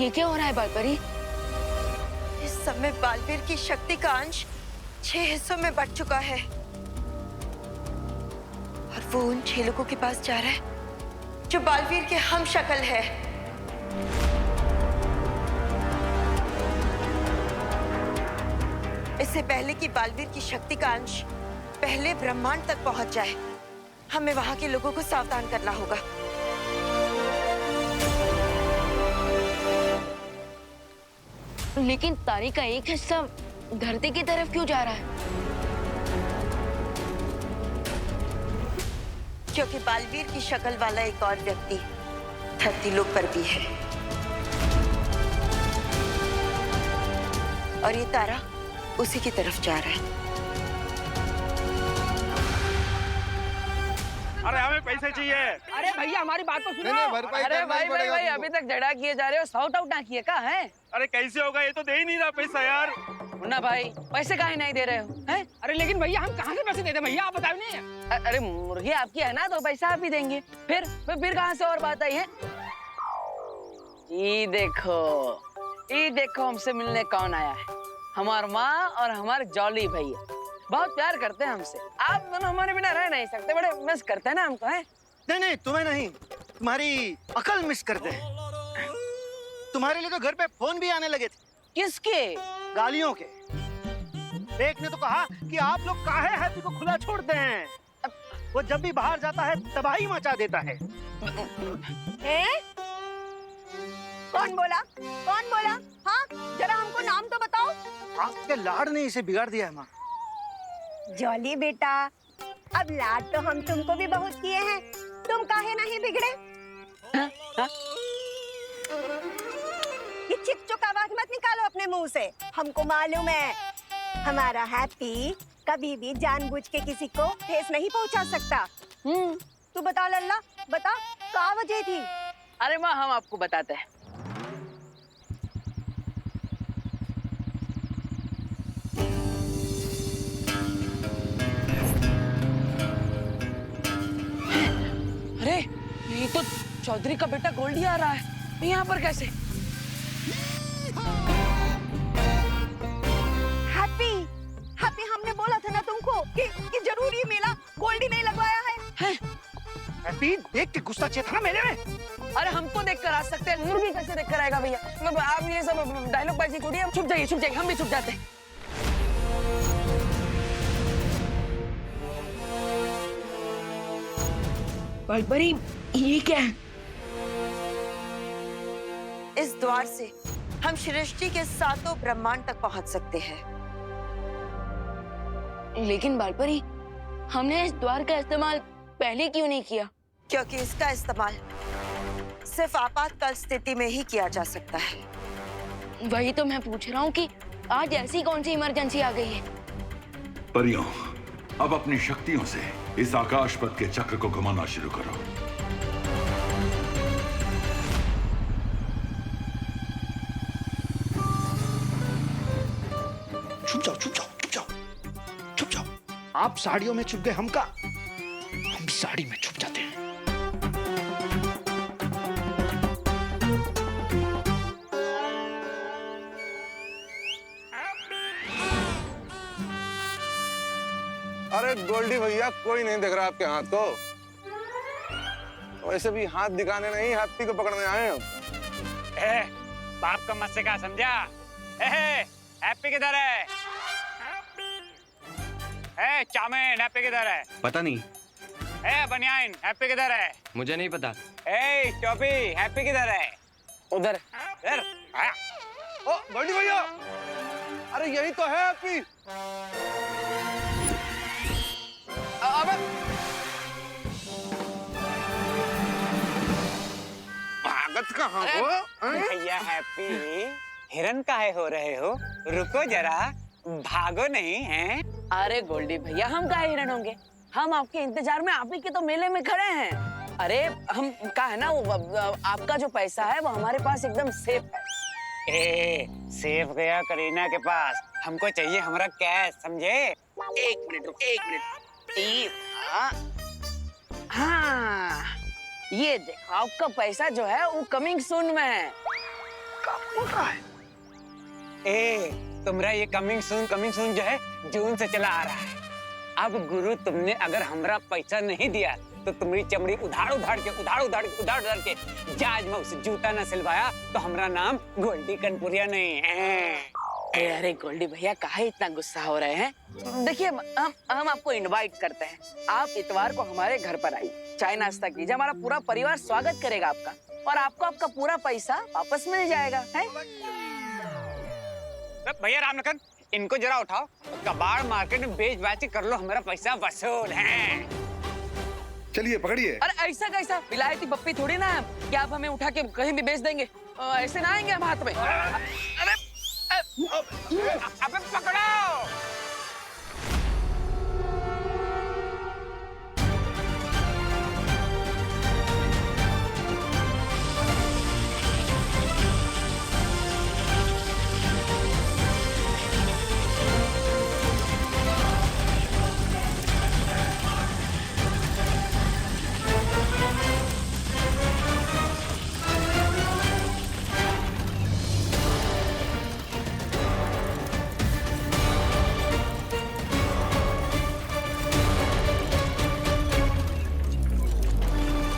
ये क्या हो रहा है बालपरी? इस समय बालवीर की शक्ति का अंश 6 हिस्सों में बट चुका है और वो उन 6 लोगों के पास जा रहा है जो बालवीर के हम शक्ल है। इससे पहले कि बालवीर की शक्ति का अंश पहले ब्रह्मांड तक पहुंच जाए, हमें वहां के लोगों को सावधान करना होगा। लेकिन तारे का एक हिस्सा धरती की तरफ क्यों जा रहा है? क्योंकि बालवीर की शक्ल वाला एक और व्यक्ति धरती लोक पर भी है और ये तारा उसी की तरफ जा रहा है। अरे हमें पैसे चाहिए। अरे भैया हमारी बात तो सुनो। भरपाई अरे करना ही भाई भाई पड़ेगा भाई तुमको। अभी तक झगड़ा किए जा रहे हो, सॉर्ट आउट ना किए का है? अरे कैसे होगा, ये तो दे ही नहीं रहा पैसा यार। मुन्ना भाई पैसे काहे नहीं दे रहे हो हैं? अरे लेकिन भैया हम कहाँ से पैसे देते भैया, आप बताओ नहीं। अरे मुर्गी आपकी है ना, तो पैसा आप ही देंगे। फिर कहाँ से और बात आई है? ये देखो हमसे मिलने कौन आया है। हमार माँ और हमारे जॉली भैया बहुत प्यार करते हैं हमसे। आप दोनों हमारे बिना रह नहीं सकते, बड़े मिस करते हैं ना हमको, हैं? नहीं तुम्हें नहीं, तुम्हारी अकल मिस करते हैं। तुम्हारे लिए तो घर पे फोन भी आने लगे थे। किसके? गालियों के। एक ने तो कहा कि आप लोग काहे हैप्पी को खुला छोड़ते हैं, वो जब भी बाहर जाता है तबाही मचा देता है। कौन बोला? हाँ, जरा हमको नाम तो बताओ। आपके लाड ने इसे बिगाड़ दिया है माँ। जॉली बेटा, अब लाड तो हम तुमको भी बहुत किए हैं, तुम काहे नहीं बिगड़े? ये चिक-चुक आवाज मत निकालो अपने मुंह से। हमको मालूम है हमारा हैप्पी कभी भी जानबूझ के किसी को ठेस नहीं पहुंचा सकता। तू बता लल्ला, बता क्या वजह थी? अरे माँ हम आपको बताते हैं। अरे ये तो चौधरी का बेटा गोल्डी आ रहा है, यहाँ पर कैसे? हैप्पी हमने बोला था ना तुमको कि जरूर ये मेला गोल्डी नहीं लगवाया है। हैप्पी देख के गुस्सा चेता ना मेरे में। अरे हमको देखकर आ सकते हैं, मुर्गी कैसे देखकर आएगा भैया? आप ये सब डायलॉग बाजी छोड़िए, हम छुप जाइए, हम भी छुप जाते हैं। बालपरी ये क्या है? इस द्वार से हम सृष्टि के 7 ब्रह्मांड तक पहुंच सकते हैं। लेकिन बालपरी हमने इस द्वार का इस्तेमाल पहले क्यों नहीं किया? क्योंकि इसका इस्तेमाल सिर्फ आपातकाल स्थिति में ही किया जा सकता है। वही तो मैं पूछ रहा हूँ कि आज ऐसी कौन सी इमरजेंसी आ गई है? परियों, अब अपनी शक्तियों से इस आकाश पथ के चक्र को घुमाना शुरू करो। छुप जाओ। आप साड़ियों में छुप गए, हम साड़ी में छुप जाते हैं। अरे गोल्डी भैया, कोई नहीं देख रहा आपके हाथ को। वैसे भी हाथ दिखाने नहीं, हैप्पी को पकड़ने आए हम। बाप का मस्से का समझा? हैप्पी किधर है? चाउमीन हैप्पी किधर है? पता नहीं। बनियाइन हैप्पी किधर है? मुझे नहीं पता। टोपी हैप्पी किधर है? उधर। ओ गोल्डी भैया, अरे यही तो है हैप्पी। भागत कहाँ हो? भैया हैप्पी, हिरन काहे हो रहे हो? रुको जरा, भागो नहीं है? अरे गोल्डी भैया हम काहे हिरन होंगे? हम आपके इंतजार में आप ही के तो मेले में खड़े हैं। अरे हम का है ना, वो आपका जो पैसा है वो हमारे पास एकदम सेफ है। सेफ गया करीना के पास, हमको चाहिए हमारा कैश, समझे? एक मिनट। हाँ ये देखो आपका पैसा जो है वो कमिंग सून में है। क्या बोल रहा है? ए, तुम्हारा ये कमिंग सून जो है जून से चला आ रहा है। अब गुरु तुमने अगर हमरा पैसा नहीं दिया तो तुम्हारी चमड़ी उधार के जहाज में उसे जूता न सिलवाया तो हमारा नाम गोल्डी कनपुरिया नहीं है। अरे गोल्डी भैया काहे इतना गुस्सा हो रहे हैं? देखिए हम आपको इनवाइट करते हैं, आप इतवार को हमारे घर पर आइए, चाय नाश्ता कीजिए, हमारा पूरा परिवार स्वागत करेगा आपका और आपको आपका पूरा पैसा वापस मिल जाएगा। है भैया रामलखन, इनको जरा उठाओ, कबाड़ मार्केट में बेच बाच कर लो, हमारा पैसा वसूल है। चलिए पकड़िए। अरे ऐसा कैसा, विलायती पप्पी थोड़ी ना है कि आप हमें उठा के कहीं भी बेच देंगे। ऐसे ना आएंगे हम हाथ में। अबे पकड़ो।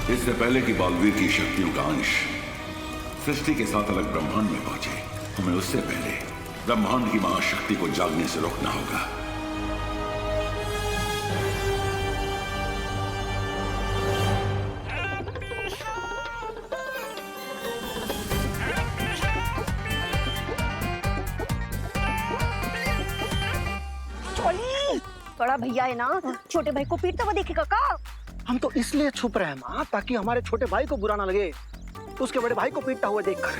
इससे पहले कि बालवीर की शक्तियों का अंश सृष्टि के साथ अलग ब्रह्मांड में पहुंचे, हमें उससे पहले ब्रह्मांड की महाशक्ति को जागने से रोकना होगा। बड़ा भैया है ना, छोटे भाई को पीटता हुआ देखेगा का? हम तो इसलिए छुप रहे हैं माँ, ताकि हमारे छोटे भाई को बुरा ना लगे उसके बड़े भाई को पीटता हुआ देखकर।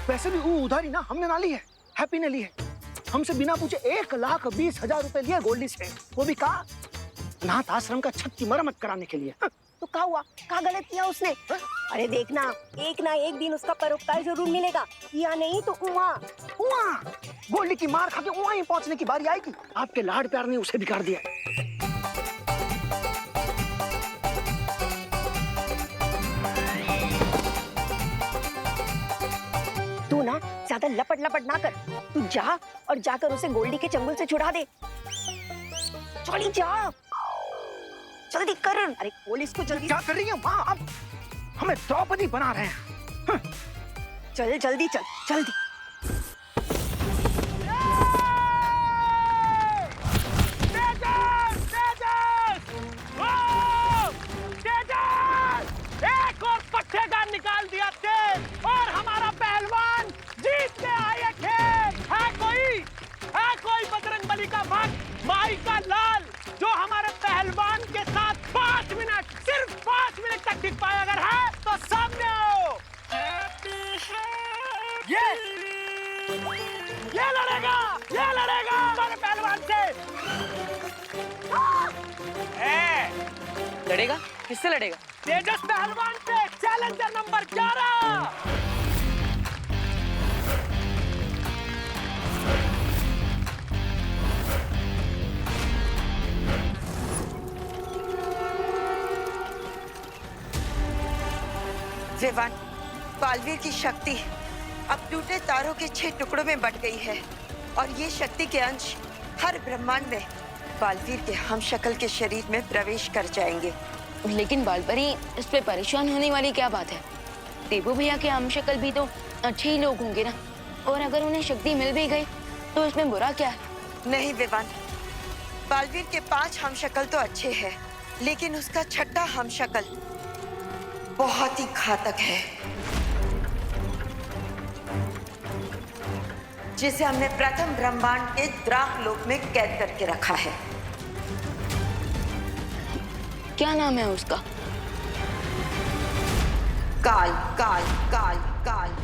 वैसे भी वो उधारी ना हमने ना ली है, हैप्पी ने ली है। हमसे बिना पूछे 1,20,000 रुपए लिए गोल्डी से, वो भी कहा नाथ आश्रम का छत की मरम्मत कराने के लिए। तो क्या हुआ, क्या गलत किया उसने? अरे देखना, एक ना एक दिन उसका परोपकार जरूर मिलेगा, या नहीं तो उहाँ गोल्डी की मार खा के वहां ही पहुंचने की बारी आएगी। आपके लाड प्यार ने उसे बिगाड़ दिया। तू ना ज्यादा लपट लपट ना कर, तू जा और जाकर उसे गोल्डी के चंगुल से छुड़ा दे। चली जा, जल्दी कर। अरे पुलिस को जल्दी। क्या कर रही है माँ? अब हमें द्रौपदी बना रहे हैं। चल जल्दी चल, जल्दी। एक और पट्टेदार निकाल दिया तेल और हमारा पहलवान जीत के आए खेल। है कोई बजरंगबली का भक्त, माई का लाल, जो हमारे पहलवान के साथ 5 मिनट, सिर्फ 5 मिनट तक टिक पाए? अगर है तो सामने आओ। ये लड़ेगा हमारे पहलवान से। लड़ेगा? किससे लड़ेगा? तेजस पहलवान से, चैलेंजर नंबर 11। विवान, बालवीर की शक्ति अब टूटे तारों के 6 टुकड़ों में बट गई है और ये शक्ति के अंश हर ब्रह्मांड में बालवीर के हमशक्ल के शरीर में प्रवेश कर जाएंगे। लेकिन बालपरी, इस पे परेशान होने वाली क्या बात है? देवू भैया के हमशक्ल भी तो अच्छे ही लोग होंगे ना, और अगर उन्हें शक्ति मिल भी गई तो इसमें बुरा क्या है? नहीं विवान, बालवीर के 5 हमशक्ल तो अच्छे हैं, लेकिन उसका 6ठा हमशक्ल बहुत ही घातक है, जिसे हमने प्रथम ब्रह्मांड के द्राक लोक में कैद करके रखा है। क्या नाम है उसका? काल काल काल काल।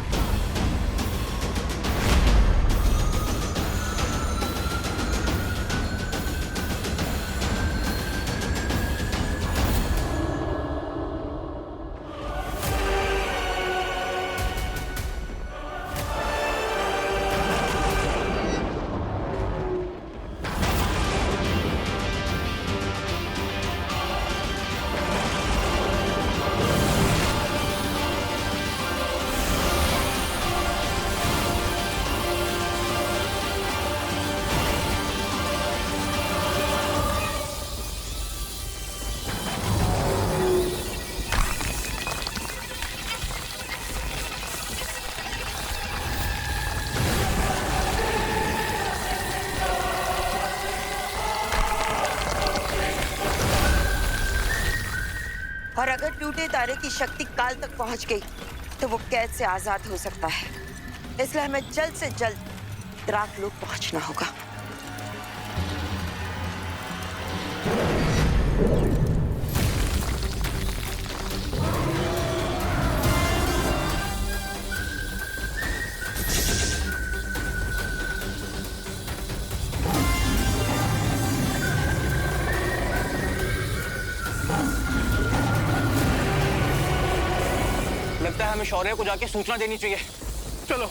और अगर टूटे तारे की शक्ति काल तक पहुंच गई तो वो कैद से आजाद हो सकता है। इसलिए हमें जल्द से जल्द द्राकलोक पहुंचना होगा। लगता है हमें शौर्य को जाके सूचना देनी चाहिए। चलो।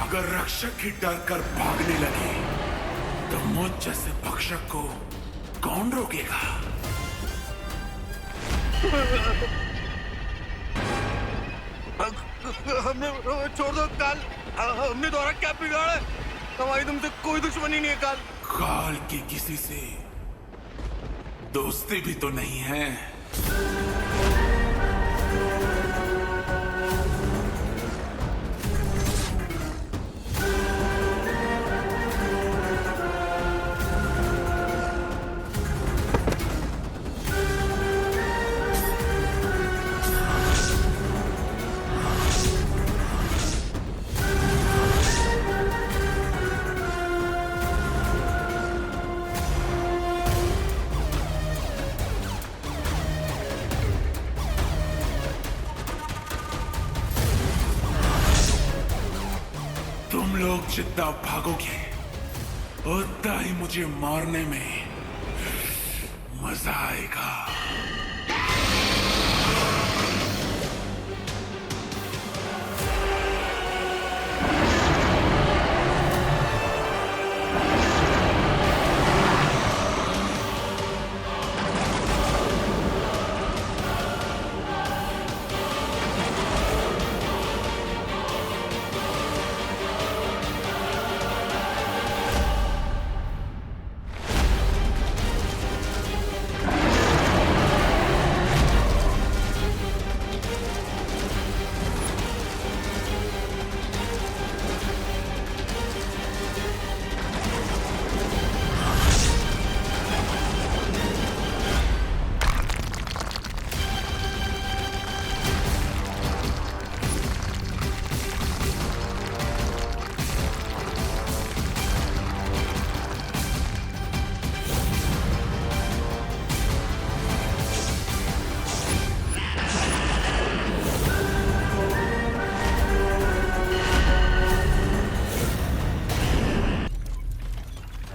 अगर रक्षक ही डर कर भागने लगे तो मुझ जैसे भक्षक को कौन रोकेगा? हमने छोड़ दो काल। हमने तुम्हारा क्या बिगाड़ा है? हमारी तुमसे कोई दुश्मनी नहीं है काल। काल की किसी से दोस्ती भी तो नहीं है। तुम लोग जितना भागोगे उतना ही मुझे मारने में मजा आएगा।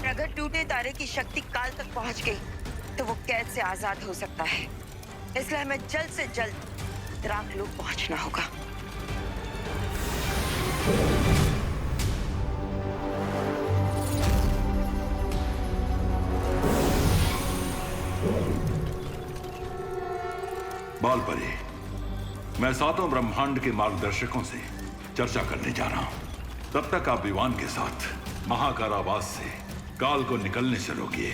अगर टूटे तारे की शक्ति काल तक पहुंच गई तो वो कैद से आजाद हो सकता है। इसलिए हमें जल्द से जल्द द्राकलोक पहुंचना होगा। बालपरी, मैं सातों ब्रह्मांड के मार्गदर्शकों से चर्चा करने जा रहा हूं। तब तक आप विवान के साथ महाकारावास से काल को निकलने से रोकिए।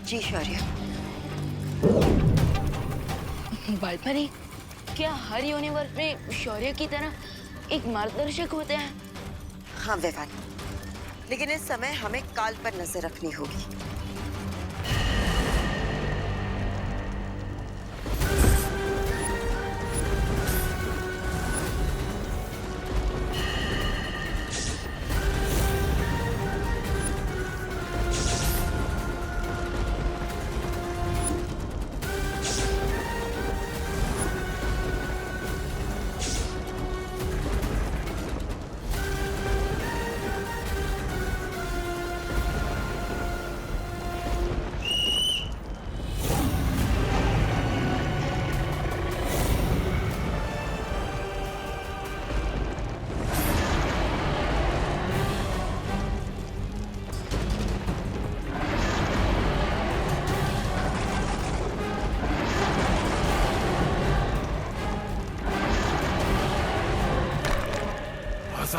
जी शौर्य। बालपरी, क्या हर यूनिवर्स में शौर्य की तरह एक मार्गदर्शक होते हैं? हाँ विवान, लेकिन इस समय हमें काल पर नजर रखनी होगी।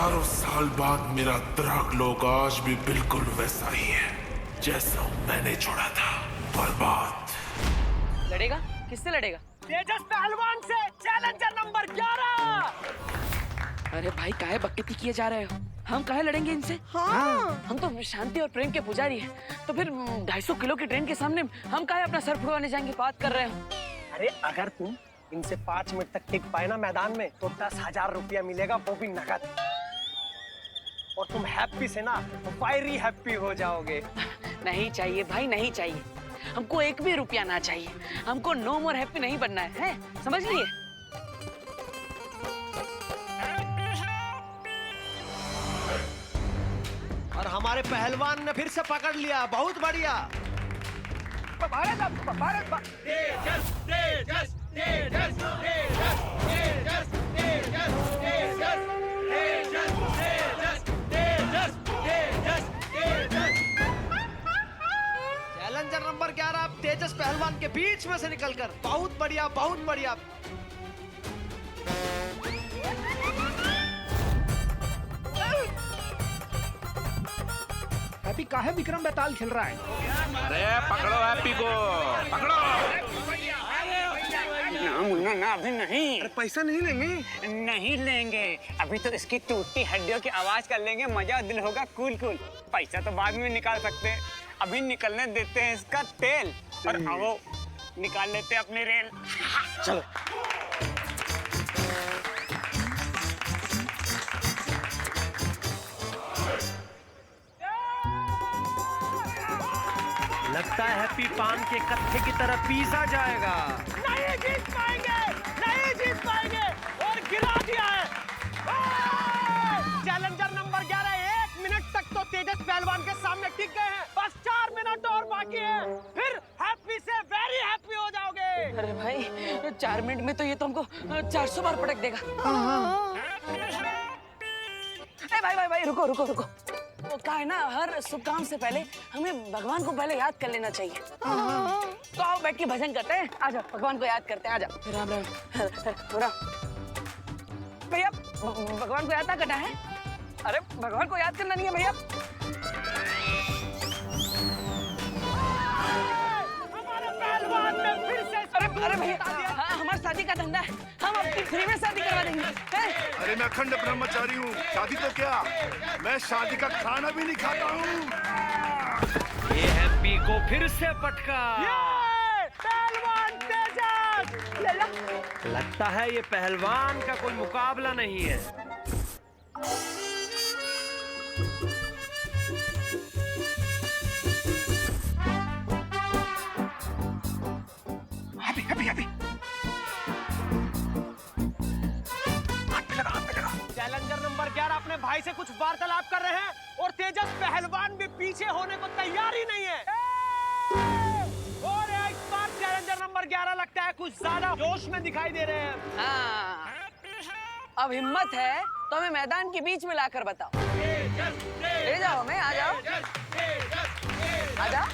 हजारों साल बाद मेरा ड्रग लोग आज भी बिल्कुल वैसा ही है जैसा मैंने छोड़ा था। बर्बाद। लड़ेगा? किससे लड़ेगा? तेजस पहलवान से, चैलेंजर नंबर 11। अरे भाई काहे बकती किए जा रहे हो? हम काहे लड़ेंगे इनसे? हाँ। हम तो शांति और प्रेम के पुजारी हैं। तो फिर 250 किलो की ट्रेन के सामने हम काहे अपना सर फुड़वाने जाएंगे? बात कर रहे हो। अरे अगर तुम इनसे 5 मिनट तक टिक पाए ना मैदान में तो 10,000 रुपया मिलेगा, वो भी नकद। और तुम हैप्पी से ना फायरी हैप्पी हो जाओगे। नहीं चाहिए भाई, नहीं चाहिए। हमको 1 भी रुपया ना चाहिए। हमको नो मोर हैप्पी नहीं बनना है? समझ लिए? और हमारे पहलवान ने फिर से पकड़ लिया। बहुत बढ़िया। चैलेंजर नंबर 11 तेजस पहलवान के बीच में से निकलकर। बहुत बढ़िया, बहुत बढ़िया। हैप्पी काहे विक्रम बेताल खेल रहा है? अरे पकड़ो हैप्पी को, पकड़ो। ना मुन्ना ना, अभी नहीं। अरे पैसा नहीं लेंगे? नहीं लेंगे, अभी तो इसकी टूटती हड्डियों की आवाज कर लेंगे, मजा दिल होगा कूल कूल। पैसा तो बाद में निकाल सकते हैं, अभी निकलने देते हैं इसका तेल। और आओ निकाल लेते हैं अपनी रेल। चलो। लगता है हैप्पी पान के कत्थे की तरह पीसा जाएगा। नहीं जीत पाएंगे, नहीं जीत पाएंगे और गिरा दिया है। चैलेंजर नंबर 11 1 मिनट तक तो तेजस पहलवान के सामने टिक गए हैं। बस 4 मिनट और बाकी है, फिर हैप्पी से वेरी हैप्पी हो जाओगे। अरे भाई 4 मिनट में तो ये तो हमको 400 बार पटक देगा। भाई रुको रुको रुको। वो क्या है ना, हर शुभ काम से पहले हमें भगवान को पहले याद कर लेना चाहिए। तो आओ बैठ के भजन करते हैं। आ जाओ, भगवान को याद करते हैं। आ जाओ। राम राम। भैया भगवान को याद ना करना है? अरे भगवान को याद करना नहीं है भैया। हमारे पहलवान ने फिर से अरे भैया, हाँ हमारी शादी का धंधा है, हम अपनी फ्री में शादी करवा देंगे। अरे मैं अखंड ब्रह्मचारी हूँ, शादी तो क्या, मैं शादी का खाना भी नहीं खाता हूँ। ये हैप्पी को फिर से पटका। पहलवान तेजस। लगता है ये पहलवान का कोई मुकाबला नहीं है। चैलेंजर नंबर 11 अपने भाई से कुछ वार्तालाप कर रहे हैं और तेजस पहलवान भी पीछे होने को तैयार ही नहीं है। और इस बार चैलेंजर नंबर 11 लगता है कुछ ज्यादा जोश में दिखाई दे रहे हैं। हाँ, अब हिम्मत है तो हमें मैदान के बीच में लाकर बताओ। ले जाओ हमें, आ जाओ। आ जाओ।